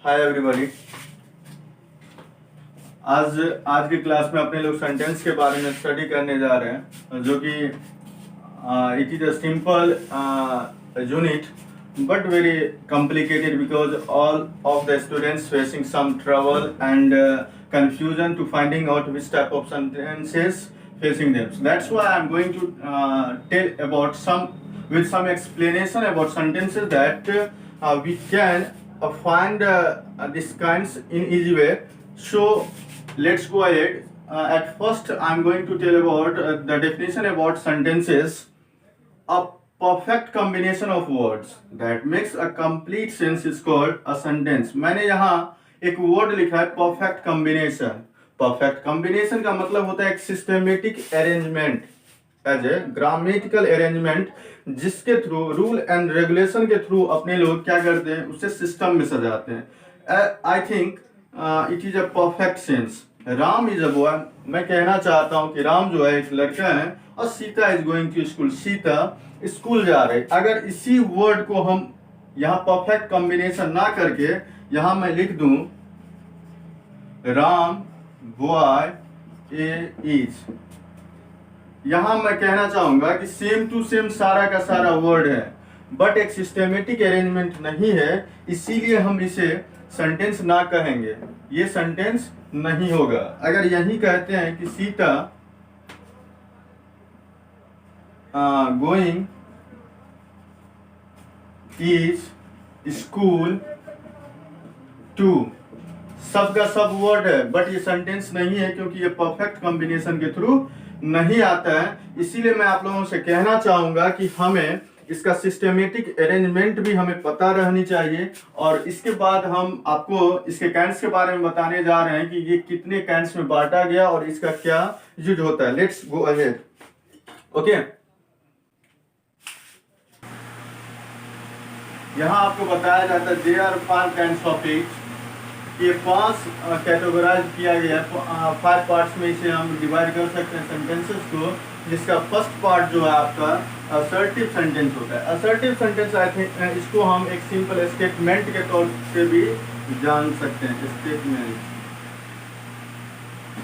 Hi everybody. आज आज की क्लास में अपने लोग सेंटेंस के बारे में स्टडी करने जा रहे हैं, जो कि it is a simple unit but very complicated because all of the students facing some trouble and confusion to finding out which type of sentences facing them. So that's why I'm going to tell about some explanation about sentences that we can find these kinds in easy way. So let's go ahead. At first I'm going to tell about the definition about sentences. A perfect combination of words that makes a complete sense is called a sentence. मैंने यहाँ एक word लिखा है perfect combination. Perfect combination का मतलब होता है एक systematic arrangement, as a grammatical arrangement, जिसके थ्रू रूल एंड रेगुलेशन के थ्रू अपने लोग क्या करते हैं, उसे सिस्टम में सजाते हैं। I think it is a perfect sense. Ram is a boy. मैं कहना चाहता हूँ कि राम जो है एक लड़का है और Sita is going to school. Sita school जा रहे। अगर इसी वर्ड को हम यहाँ परफेक्ट कॉम्बिनेशन ना करके यहाँ मैं लिख दूं राम बॉय इज, यहाँ मैं कहना चाहूंगा कि सेम टू सेम सारा का सारा वर्ड है, बट एक सिस्टमेटिक अरेंजमेंट नहीं है, इसीलिए हम इसे सेंटेंस ना कहेंगे। ये सेंटेंस नहीं होगा। अगर यही कहते हैं कि Sita going is school to, सब का सब वर्ड है, बट ये सेंटेंस नहीं है क्योंकि ये परफेक्ट कॉम्बिनेशन के थ्रू नहीं आता है। इसीलिए मैं आप लोगों से कहना चाहूंगा कि हमें इसका सिस्टमेटिक अरेंजमेंट भी हमें पता रहनी चाहिए। और इसके बाद हम आपको इसके काइंड्स के बारे में बताने जा रहे हैं कि ये कितने काइंड्स में बांटा गया और इसका क्या यूज होता है। Let's go ahead. ओके, यहाँ आपको बताया जाता है there are 5 kinds of it. ये 5 कैटेगराइज किया गया है। 5 पार्ट्स में इसे हम डिवाइड कर सकते हैं सेंटेंसेस को, जिसका फर्स्ट पार्ट जो है आपका असर्टिव सेंटेंस होता है। असर्टिव सेंटेंस आई थिंक इसको हम एक सिंपल स्टेटमेंट के तौर से भी जान सकते हैं। स्टेटमेंट,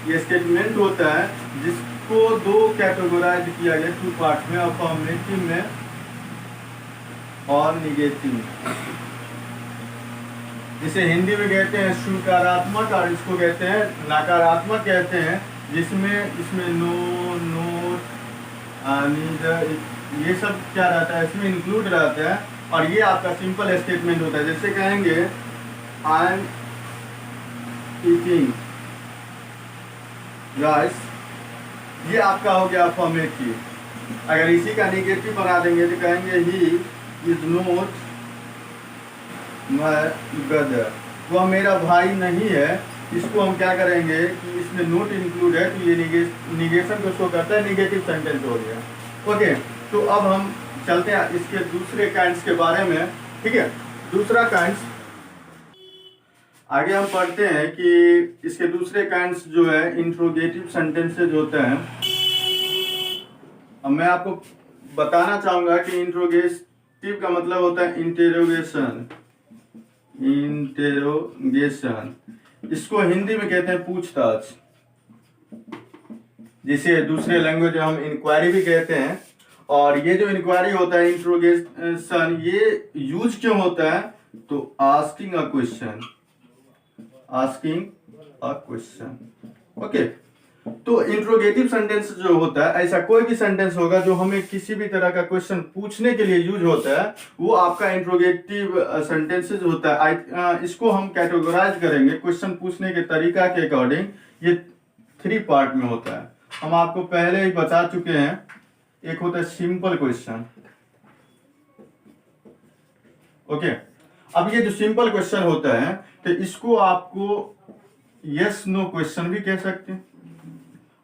ये स्टेटमेंट होता है जिसको 2 कैटेगराइज किया गया 2 पार्ट में, अफर्मेटिव में और निगेटिव में। जिसे हिंदी में कहते हैं स्वीकारात्मक और इसको कहते हैं नकारात्मक कहते हैं, जिसमें इसमें नो, नोट, नीदर, ये सब क्या रहता है, इसमें इंक्लूड रहता है। और ये आपका सिंपल स्टेटमेंट होता है। जैसे कहेंगे आई एम ईटिंग राइस, ये आपका हो गया अफर्मेटिव। अगर इसी का निगेटिव बना देंगे तो कहेंगे he is not my brother, वह मेरा भाई नहीं है। इसको हम क्या करेंगे कि इसमें नोट इंक्लूड है तो ये निगेशन को शो करता है, निगेटिव सेंटेंस हो गया। ओके, तो अब हम चलते हैं इसके दूसरे काइंड्स के बारे में। ठीक है, दूसरा काइंड्स आगे हम पढ़ते हैं कि इसके दूसरे काइंड्स जो है इंट्रोगेटिव सेंटेंसेज होते हैं। अब मैं आपको बताना चाहूंगा कि इंट्रोगेटिव का मतलब होता है इंटेरोगेशन। इंटेरोगेशन, इसको हिंदी में कहते हैं पूछताछ, जिसे दूसरे लैंग्वेज में हम इंक्वायरी भी कहते हैं। और ये जो इंक्वायरी होता है इंट्रोगेशन, ये यूज क्यों होता है, तो asking a question, asking a question. Okay, तो इंट्रोगेटिव सेंटेंस जो होता है, ऐसा कोई भी सेंटेंस होगा जो हमें किसी भी तरह का क्वेश्चन पूछने के लिए यूज होता है, वो आपका इंट्रोगेटिव सेंटेंसेस होता है। इसको हम कैटेगराइज करेंगे क्वेश्चन पूछने के तरीका के अकॉर्डिंग। ये 3 पार्ट में होता है। हम आपको पहले ही बता चुके हैं। एक होता है सिंपल क्वेश्चन। ओके, अब ये जो सिंपल क्वेश्चन होता है तो इसको आपको यस नो क्वेश्चन भी कह सकते हैं।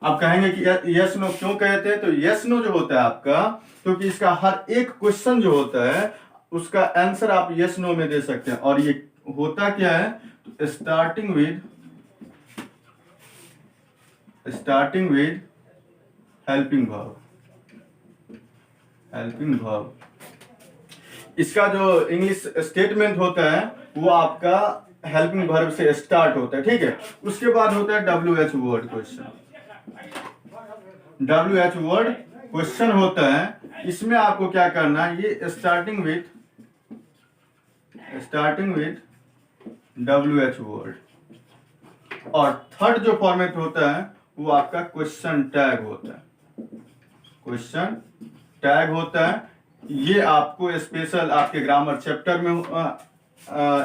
आप कहेंगे कि यस नो क्यों कहते हैं, तो यस नो जो होता है आपका, क्योंकि इसका हर एक क्वेश्चन जो होता है उसका आंसर आप यस नो में दे सकते हैं। और ये होता क्या है, तो starting with helping verb. Helping verb, इसका जो इंग्लिश स्टेटमेंट होता है वो आपका हेल्पिंग वर्ब से स्टार्ट होता है, ठीक है। उसके बाद होता है WH word question. WH word question होता है, इसमें आपको क्या करना है, ये स्टार्टिंग विथ WH वर्ड, और थर्ड जो फॉर्मेट होता है वो आपका क्वेश्चन टैग होता है। क्वेश्चन टैग होता है, ये आपको स्पेशल आपके ग्रामर चैप्टर में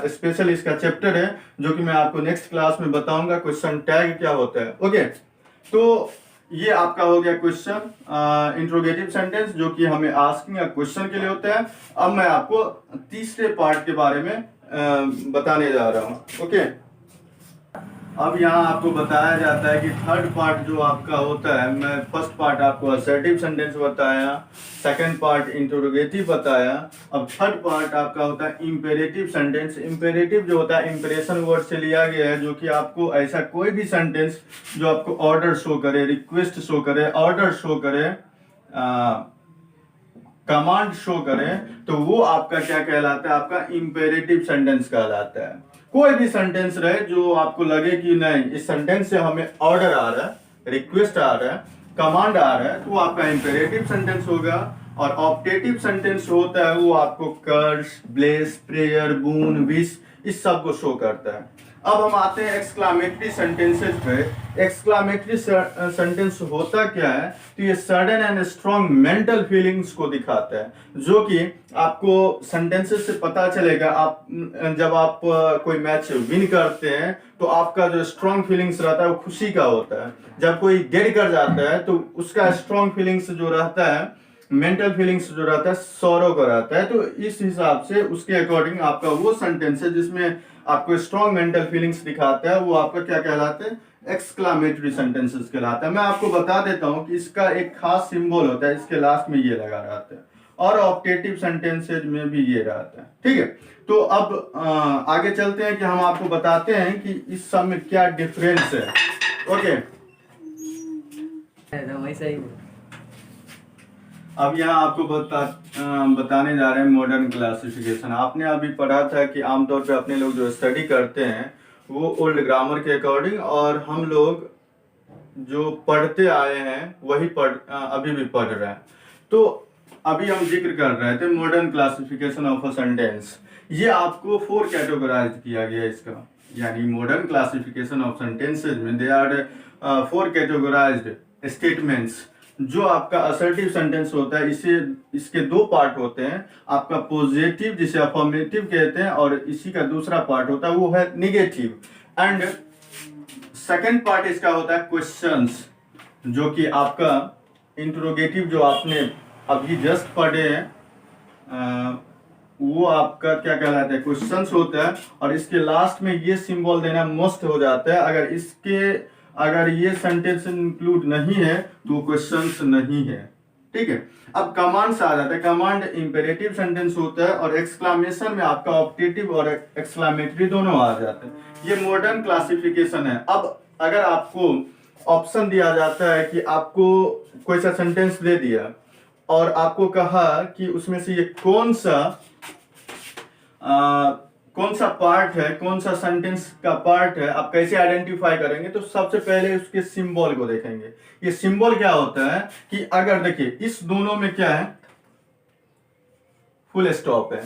स्पेशल इसका चैप्टर है, जो कि मैं आपको नेक्स्ट क्लास में बताऊंगा क्वेश्चन टैग क्या होता है। ओके, तो ये आपका हो गया क्वेश्चन इंट्रोगेटिव सेंटेंस, जो कि हमें आस्किंग या क्वेश्चन के लिए होता है। अब मैं आपको तीसरे पार्ट के बारे में बताने जा रहा हूँ। ओके, अब यहाँ आपको बताया जाता है कि थर्ड पार्ट जो आपका होता है, मैं फर्स्ट पार्ट आपको असर्टिव सेंटेंस बताया, सेकंड पार्ट इंटरोगेटिव बताया, अब थर्ड पार्ट आपका होता है इंपेरेटिव सेंटेंस। इंपेरेटिव जो होता है इंप्रेशन वर्ड से लिया गया है, जो कि आपको ऐसा कोई भी सेंटेंस जो आपको ऑर्डर शो करे, रिक्वेस्ट शो करे, ऑर्डर शो करे, कमांड शो करे, तो वो आपका क्या कहलाता है, आपका इंपेरेटिव सेंटेंस कहलाता है। कोई भी सेंटेंस रहे जो आपको लगे कि नहीं इस सेंटेंस से हमें ऑर्डर आ रहा है, रिक्वेस्ट आ रहा है, कमांड आ रहा है, तो वो आपका इंपेरेटिव सेंटेंस होगा। और ऑप्टेटिव सेंटेंस होता है वो आपको कर्स, ब्लेस, प्रेयर, बून, विश, इस सब को शो करता है। अब हम आते हैं एक्सक्लामेटरी सेंटेंसेस पे। एक्सक्लामेटरी सेंटेंस होता क्या है, तो ये sudden and strong mental feelings को दिखाता है, जो कि आपको सेंटेंसेस से पता चलेगा। आप जब आप कोई मैच विन करते हैं तो आपका जो स्ट्रॉन्ग फीलिंग्स रहता है वो खुशी का होता है। जब कोई डेड कर जाता है तो उसका स्ट्रॉन्ग फीलिंग्स जो रहता है, मेंटल फीलिंग्स जो रहता है, सौरव का रहता है। तो इस हिसाब से उसके अकॉर्डिंग आपका वो सेंटेंस है जिसमें आपको स्ट्रॉन्ग मेंटल फीलिंग्स दिखाता है, वो आपका क्या कहलाते हैं, एक्सक्लामेटरी सेंटेंसेस कहलाता है। मैं आपको बता देता हूं कि इसका एक खास सिंबल होता है, इसके लास्ट में ये लगा रहता है, और ऑप्टेटिव सेंटेंसेज में भी ये रहता है, ठीक है। तो अब आगे चलते हैं कि हम आपको बताते हैं कि इस सब में क्या डिफरेंस है। ओके, अब यहाँ आपको बताने जा रहे हैं मॉडर्न क्लासिफिकेशन। आपने अभी पढ़ा था कि आमतौर पे अपने लोग जो स्टडी करते हैं वो ओल्ड ग्रामर के अकॉर्डिंग, और हम लोग जो पढ़ते आए हैं वही अभी भी पढ़ रहे हैं। तो अभी हम जिक्र कर रहे थे modern classification of a sentence. ये आपको 4 कैटेगराइज किया गया है इसका, यानी मॉडर्न क्लासिफिकेशन ऑफ सेंटेंसेज में दे आर 4 कैटेगराइज्ड स्टेटमेंट्स। जो आपका असर्टिव सेंटेंस होता है, इसके 2 पार्ट होते हैं, आपका पॉजिटिव जिसे अफर्मेटिव कहते हैं, और इसी का दूसरा पार्ट होता है वो है निगेटिव। एंड सेकंड पार्ट इसका होता है क्वेश्चंस, जो कि आपका इंट्रोगेटिव जो आपने अभी जस्ट पढ़े हैं वो आपका क्या कहलाता है, क्वेश्चंस होता है। और इसके लास्ट में ये सिंबल देना मस्ट हो जाता है, अगर ये सेंटेंस इंक्लूड नहीं है तो क्वेश्चंस नहीं है, ठीक है। अब कमांड्स आ जाता है। कमांड इंपेरेटिव सेंटेंस होता है, और एक्सक्लामेशन में आपका ऑप्टेटिव और एक्सक्लामेटरी दोनों आ जाते हैं। ये मॉडर्न क्लासिफिकेशन है। अब अगर आपको ऑप्शन दिया जाता है कि आपको कोई सा सेंटेंस दे दिया और आपको कहा कि उसमें से ये कौन सा पार्ट है, कौन सा सेंटेंस का पार्ट है, आप कैसे आइडेंटिफाई करेंगे, तो सबसे पहले उसके सिंबल को देखेंगे। ये सिंबल क्या होता है कि अगर देखिए इस दोनों में क्या है, फुल स्टॉप है,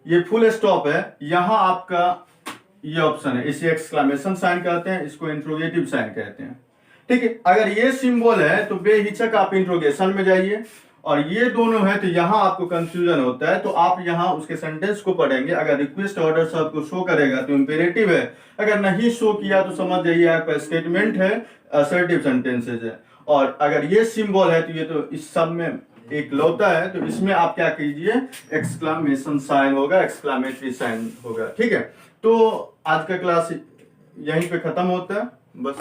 ये फुल स्टॉप है, यहां आपका ये ऑप्शन है, इसे एक्सक्लेमेशन साइन कहते हैं, इसको इंट्रोगेटिव साइन कहते हैं, ठीक है। अगर ये सिंबल है तो बेहिचक आप इंट्रोगेशन में जाइए, और ये दोनों है तो यहां आपको कंफ्यूजन होता है, तो आप यहां उसके सेंटेंस को पढ़ेंगे। अगर रिक्वेस्ट ऑर्डर से आपको शो करेगा तो इंपेरेटिव है, अगर नहीं शो किया तो समझ जाइए आपका स्टेटमेंट है, असर्टिव सेंटेंसेज है। और अगर ये सिंबल है तो ये तो इस सब में एक लौता है, तो इसमें आप क्या कीजिए, एक्सक्लेमेशन साइन होगा, एक्सक्लेमेटरी साइन होगा, ठीक है। तो आज का क्लास यहीं पे खत्म होता है बस।